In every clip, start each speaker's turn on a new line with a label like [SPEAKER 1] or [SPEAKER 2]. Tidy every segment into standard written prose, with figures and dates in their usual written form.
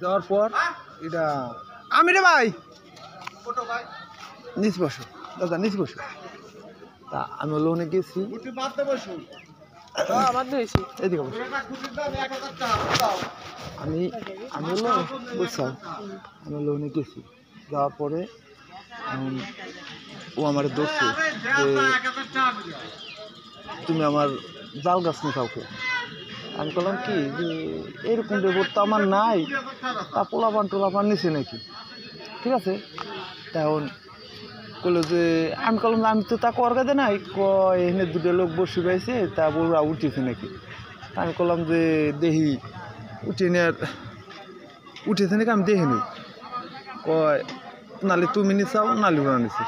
[SPEAKER 1] দেওয়ার পর এটা আমি রে ভাই নিচ বসো দাদা নিচ বসো তা আমি লোনে গেছি এদিকে বসো আমি আমি বুঝছো আমি লোনে গেছি যাওয়ার পরে ও আমার ধরছে যে তুমি আমার জাল গাছ নিয়ে কাউকে আমি বললাম কি যে এরকম রেবর তো আমার নাই তা পোলাপান নিছে নাকি ঠিক আছে তখন বললো যে আমি বললাম আমি তো তা করগাতে নাই এখানে দুটো লোক বসে পাইছে তা ওরা উঠেছে নাকি আমি বললাম যে দেখি উঠেছে নাকি আমি দেখিনি কয় নালে তুমি নিচাও নালে ওরা নিছে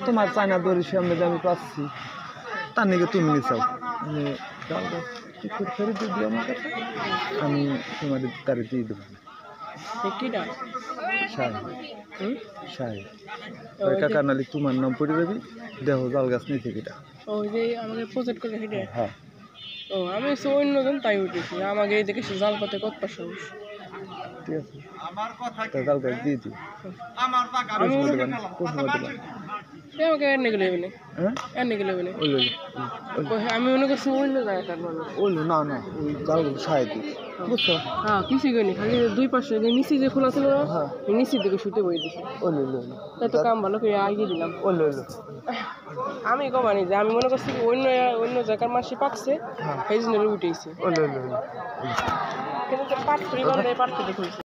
[SPEAKER 1] তোমার চায়না দড়ির সামনে যে আমি পাচ্ছি তার নাকি তুমি নিচাও ফেরত দিয়ে দিও আমার কাছে আমি তোমার তারে দিয়ে দেবো কাকা নালি তোমার নাম পড়ে যাবি দেহ জাল গাছ নিচে কিটা
[SPEAKER 2] আমাকে প্রজেক্ট করে
[SPEAKER 1] হ্যাঁ
[SPEAKER 2] ও আমি অন্যজন তাই উঠেছি আমাকে দেখে জাল পাতে কত সাহস
[SPEAKER 1] ঠিক আছে জাল গাছ দিয়ে দিই
[SPEAKER 2] আমাকে এনে গেলে এনে গেলে আমি মনে করছি অন্য জায়গাটার
[SPEAKER 1] ওইলো না না ওই জাল সাহায্য বুঝছো
[SPEAKER 2] হ্যাঁ কিছুই করিনি খালি দুই পাশে নিচে যে খোলা ছিল নিচের দিকে শুতে বই দিছি তাই তো কাম ভালো করে আগিয়ে দিলাম আমি কমানি যে আমি মনে করছি অন্য জায়গার মাসি পাকছে সেই জন্য উঠেছি কিন্তু পাট খুঁজে খুলছে